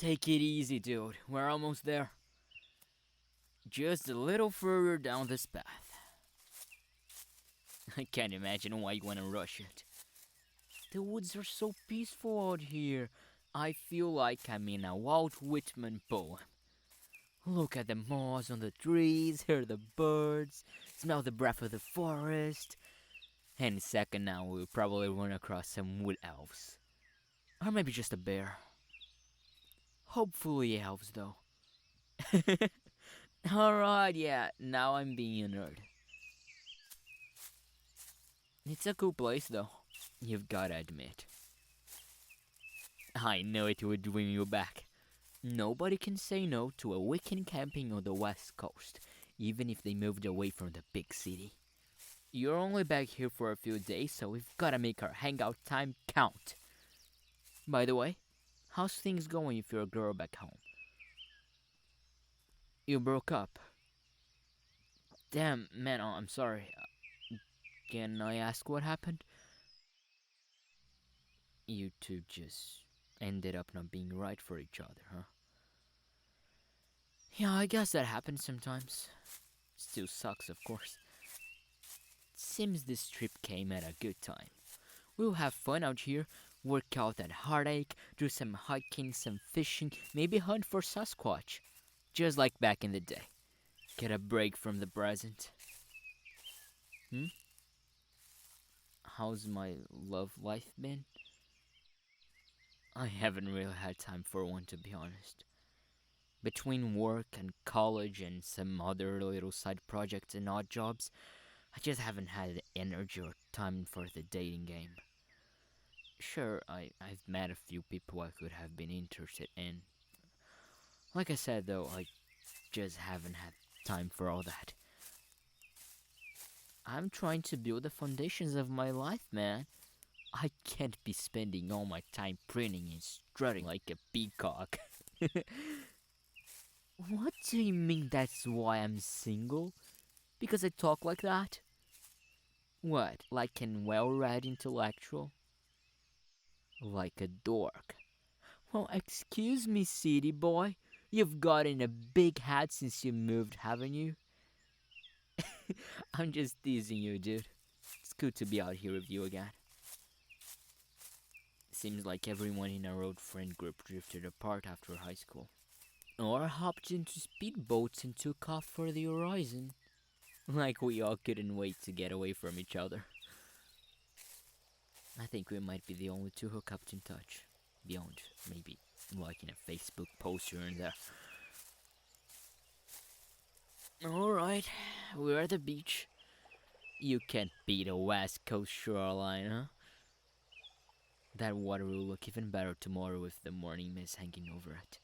Take it easy, dude. We're almost there. Just a little further down this path. I can't imagine why you want to rush it. The woods are so peaceful out here. I feel like I'm in a Walt Whitman poem. Look at the moss on the trees, hear the birds, smell the breath of the forest. Any second now, we'll probably run across some wood elves. Or maybe just a bear. Hopefully elves, though. Alright, yeah, now I'm being a nerd. It's a cool place, though. You've gotta admit. I knew it would bring you back. Nobody can say no to a weekend camping on the west coast, even if they moved away from the big city. You're only back here for a few days, so we've gotta make our hangout time count. By the way, how's things going if you're a girl back home? You broke up. Damn, man, I'm sorry. Can I ask what happened? You two just ended up not being right for each other, huh? Yeah, I guess that happens sometimes. Still sucks, of course. Seems this trip came at a good time. We'll have fun out here, work out that heartache, do some hiking, some fishing, maybe hunt for Sasquatch. Just like back in the day. Get a break from the present. Hmm? How's my love life been? I haven't really had time for one, to be honest. Between work and college and some other little side projects and odd jobs, I just haven't had the energy or time for the dating game. Sure, I've met a few people I could have been interested in. Like I said though, I just haven't had time for all that. I'm trying to build the foundations of my life, man. I can't be spending all my time printing and strutting like a peacock. What do you mean that's why I'm single? Because I talk like that? What, like an well-read intellectual? Like a dork? Well, excuse me, city boy. You've gotten a big hat since you moved, haven't you? I'm just teasing you, dude. It's good to be out here with you again. Seems like everyone in our old friend group drifted apart after high school. Or hopped into speedboats and took off for the horizon. Like we all couldn't wait to get away from each other. I think we might be the only two who kept in touch. Beyond, maybe, liking a Facebook post here and there. Alright, we're at the beach. You can't beat a West Coast shoreline, huh? That water will look even better tomorrow with the morning mist hanging over it.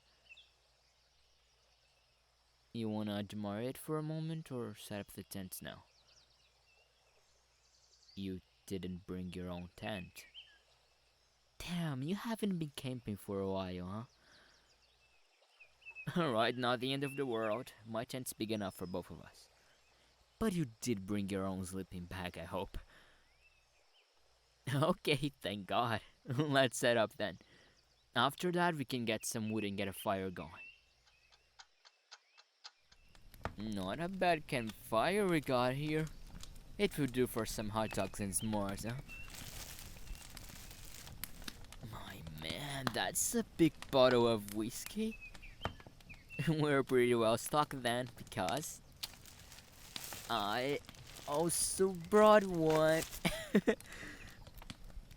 You wanna admire it for a moment or set up the tent now? You didn't bring your own tent. Damn, you haven't been camping for a while, huh? Alright, not the end of the world. My tent's big enough for both of us. But you did bring your own sleeping bag, I hope. Okay, thank God. Let's set up then. After that, we can get some wood and get a fire going. Not a bad campfire we got here. It would do for some hot dogs and s'mores, huh? My man, that's a big bottle of whiskey. We're pretty well stocked then, because I also brought one.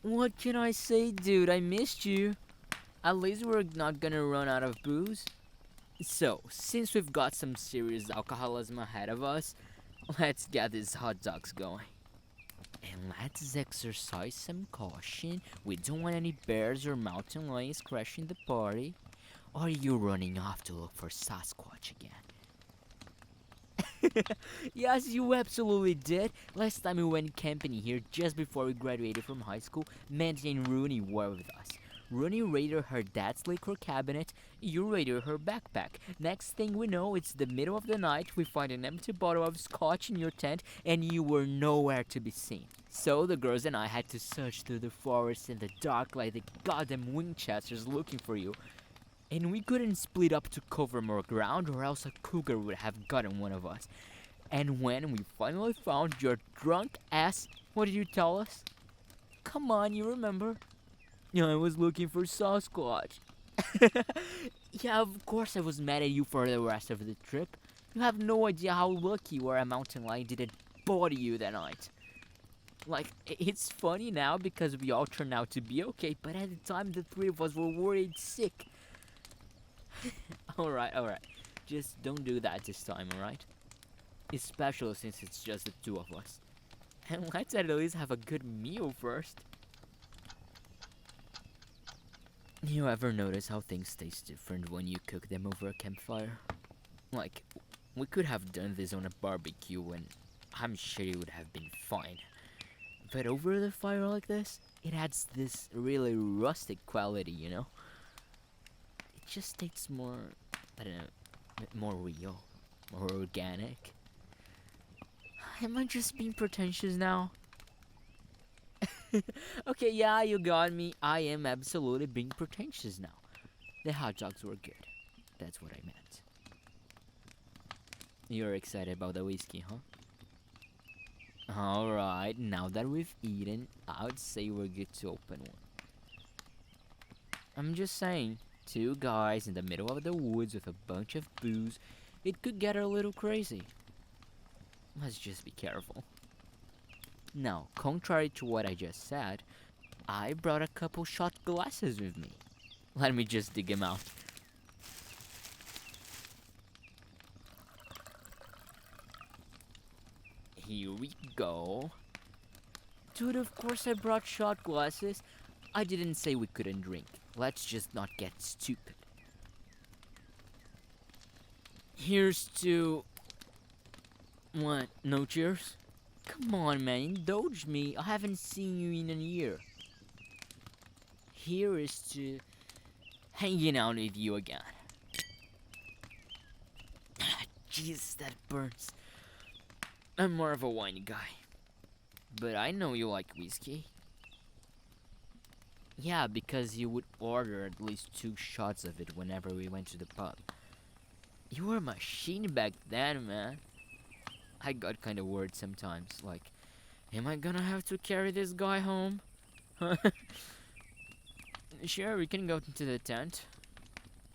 What can I say, dude? I missed you. At least we're not gonna run out of booze. So, since we've got some serious alcoholism ahead of us, let's get these hot dogs going. And let's exercise some caution. We don't want any bears or mountain lions crashing the party. Or are you running off to look for Sasquatch again? Yes, you absolutely did. Last time we went camping here just before we graduated from high school, Mandy and Rooney were with us. Rooney raided her dad's liquor cabinet, you raided her backpack. Next thing we know, it's the middle of the night, we find an empty bottle of scotch in your tent, and you were nowhere to be seen. So the girls and I had to search through the forest in the dark like the goddamn Winchesters looking for you. And we couldn't split up to cover more ground, or else a cougar would have gotten one of us. And when we finally found your drunk ass, what did you tell us? Come on, you remember? Yeah, I was looking for Sasquatch. Yeah, of course I was mad at you for the rest of the trip. You have no idea how lucky you were a mountain lion didn't body you that night. Like, it's funny now because we all turned out to be okay, but at the time the three of us were worried sick. Alright. Just don't do that this time, alright? Especially since it's just the two of us. And let's at least have a good meal first. You ever notice how things taste different when you cook them over a campfire? Like, we could have done this on a barbecue and I'm sure it would have been fine. But over the fire like this, it adds this really rustic quality, you know? It just tastes more, I don't know, more real, more organic. Am I just being pretentious now? Okay, yeah, you got me. I am absolutely being pretentious now. The hot dogs were good. That's what I meant. You're excited about the whiskey, huh? Alright, now that we've eaten, I would say we're good to open one. I'm just saying, two guys in the middle of the woods with a bunch of booze, it could get a little crazy. Let's just be careful. Now, contrary to what I just said, I brought a couple shot glasses with me. Let me just dig them out. Here we go. Dude, of course I brought shot glasses. I didn't say we couldn't drink. Let's just not get stupid. Here's to... What? No cheers? Come on, man, indulge me. I haven't seen you in a year. Here is to hanging out with you again. Jesus, that burns. I'm more of a wine guy. But I know you like whiskey. Yeah, because you would order at least 2 shots of it whenever we went to the pub. You were a machine back then, man. I got kind of worried sometimes, like, am I gonna have to carry this guy home? Sure, we can go into the tent.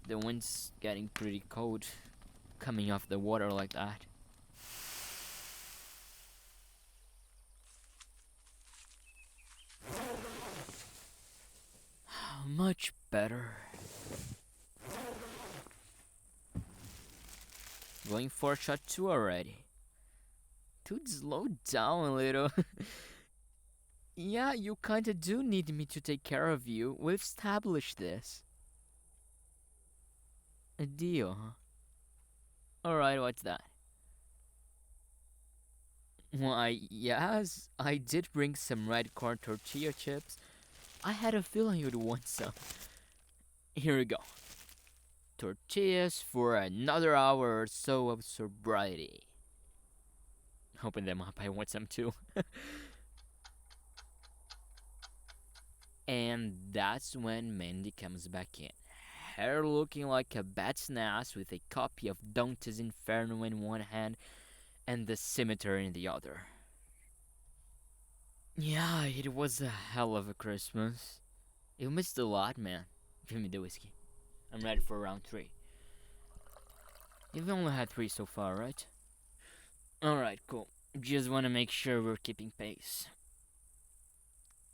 The wind's getting pretty cold, coming off the water like that. Much better. Going for shot 2 already. Dude, slow down a little. Yeah, you kinda do need me to take care of you. We've established this. A deal, huh? Alright, what's that? Why, yes, I did bring some red corn tortilla chips. I had a feeling you'd want some. Here we go. Tortillas for another hour or so of sobriety. Open them up, I want some too. And that's when Mandy comes back in. Hair looking like a bat's ass with a copy of Dante's Inferno in one hand and the Cemetery in the other. Yeah, it was a hell of a Christmas. You missed a lot, man. Give me the whiskey. I'm ready for round 3. You've only had 3 so far, right? Alright, cool. Just wanna make sure we're keeping pace.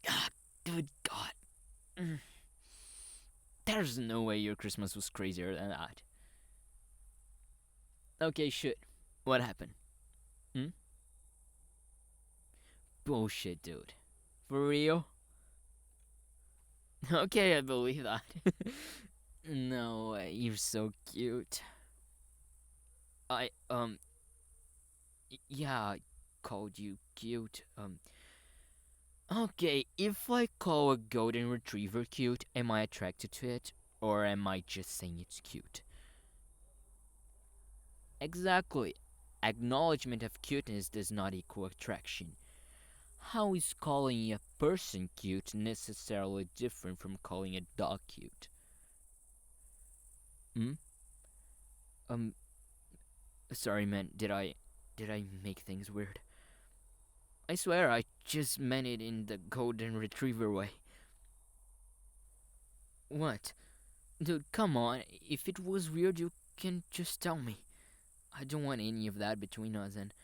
Ah, good God. There's no way your Christmas was crazier than that. Okay, shit. What happened? Bullshit, dude. For real? Okay, I believe that. No way, you're so cute. Yeah, I called you cute. Okay, if I call a golden retriever cute, am I attracted to it? Or am I just saying it's cute? Exactly. Acknowledgement of cuteness does not equal attraction. How is calling a person cute necessarily different from calling a dog cute? Hmm? Um, sorry, man. Did I make things weird? I swear I just meant it in the golden retriever way. What? Dude, come on. If it was weird, you can just tell me. I don't want any of that between us and.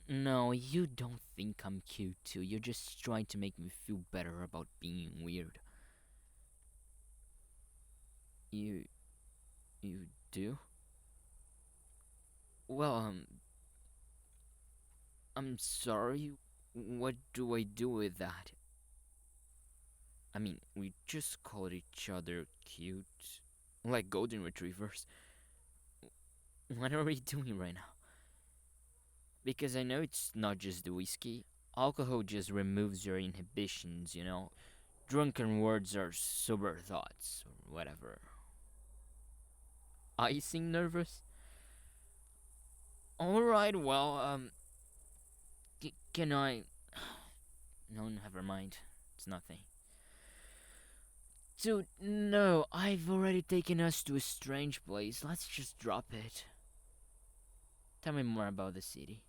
No, you don't think I'm cute too. You're just trying to make me feel better about being weird. You. You do? Well, I'm sorry. What do I do with that? I mean, we just called each other cute. Like golden retrievers. What are we doing right now? Because I know it's not just the whiskey. Alcohol just removes your inhibitions, you know? Drunken words are sober thoughts, or whatever. I seem nervous? Alright, well, can I. No, never mind. It's nothing. Dude, no, I've already taken us to a strange place. Let's just drop it. Tell me more about the city.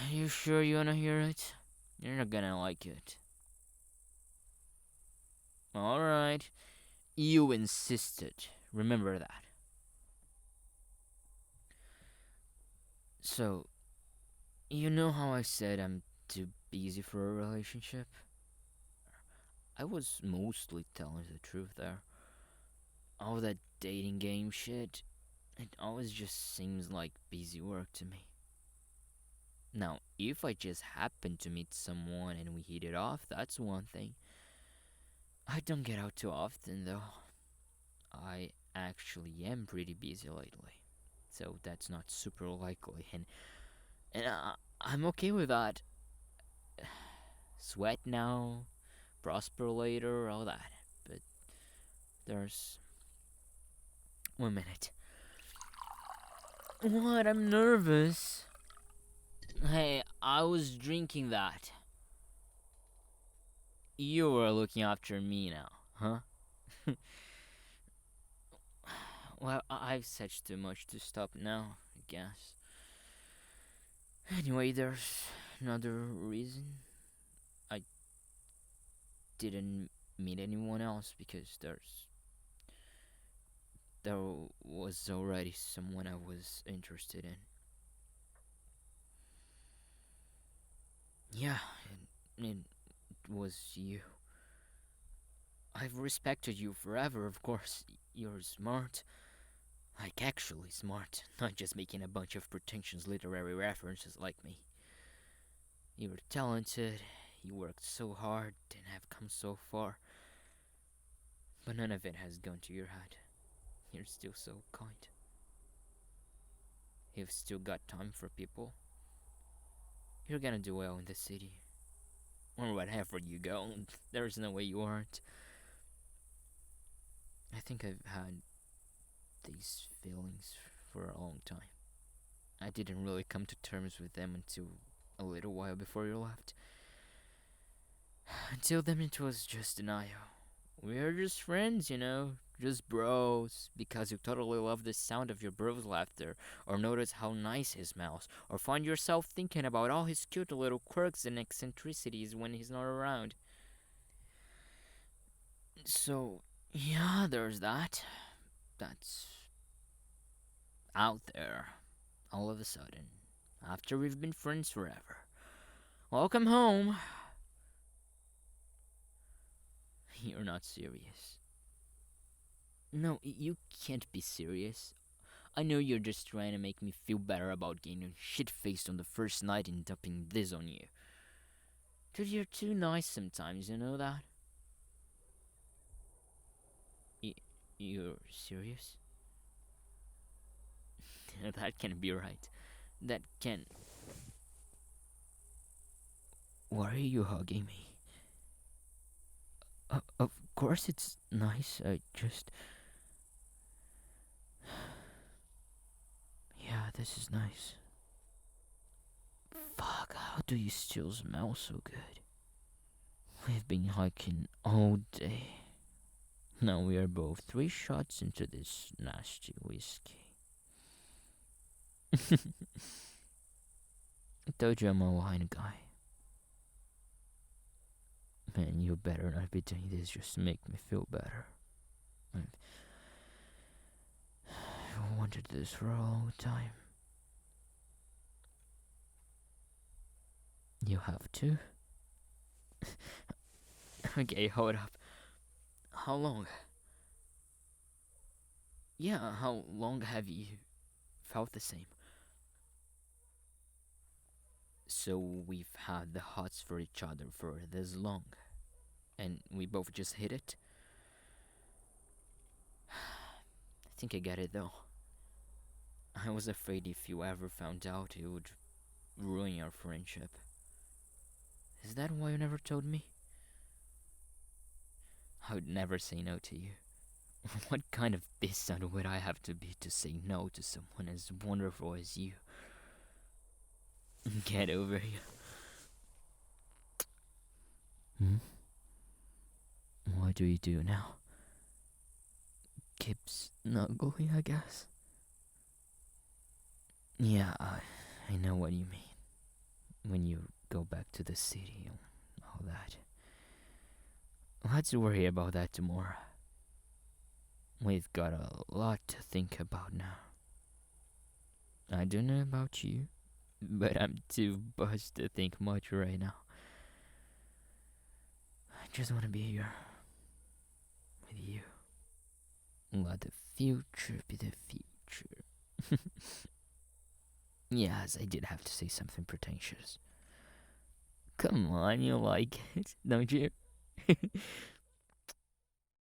You sure you wanna hear it? You're not gonna like it. Alright. You insisted. Remember that. So, you know how I said I'm too busy for a relationship? I was mostly telling the truth there. All that dating game shit, it always just seems like busy work to me. Now, if I just happen to meet someone and we hit it off, that's one thing. I don't get out too often though. I actually am pretty busy lately. So that's not super likely and I'm okay with that. Sweat now, prosper later, all that. But there's 1 minute. What? I'm nervous. Hey, I was drinking that. You were looking after me now, huh? Well, I've said too much to stop now, I guess. Anyway, there's another reason. I didn't meet anyone else because there was already someone I was interested in. Yeah, it was you. I've respected you forever, of course. You're smart. Like, actually smart. Not just making a bunch of pretentious literary references like me. You're talented, you worked so hard, and have come so far. But none of it has gone to your head. You're still so kind. You've still got time for people. You're gonna do well in the city. Or wherever you go. There's no way you aren't. I think I've had these feelings for a long time. I didn't really come to terms with them until a little while before you left. Until then, it was just denial. We're just friends, you know, just bros, because you totally love the sound of your bro's laughter, or notice how nice he smells, or find yourself thinking about all his cute little quirks and eccentricities when he's not around. So, yeah, there's that. That's out there, all of a sudden, after we've been friends forever. Welcome home. You're not serious. No, you can't be serious. I know you're just trying to make me feel better about getting shit-faced on the first night and dumping this on you. Dude, you're too nice sometimes, you know that? You're serious? That can't be right. That can't. Why are you hugging me? Of course it's nice, I just. Yeah, this is nice. Fuck, how do you still smell so good? We've been hiking all day. Now we are both 3 shots into this nasty whiskey. I told you I'm a wine guy. Man, you better not be doing this just to make me feel better. I've wanted this for a long time. You have to? Okay, hold up. How long? Yeah, how long have you felt the same? So we've had the hots for each other for this long, and we both just hit it? I think I get it though. I was afraid if you ever found out it would ruin our friendship. Is that why you never told me? I would never say no to you. What kind of son would I have to be to say no to someone as wonderful as you? Get over here. What do you do now? Keep snuggling, I guess? Yeah, I know what you mean. When you go back to the city and all that. Let's worry about that tomorrow. We've got a lot to think about now. I don't know about you, but I'm too buzzed to think much right now. I just want to be here with you. Let the future be the future. Yes, I did have to say something pretentious. Come on, you like it, don't you?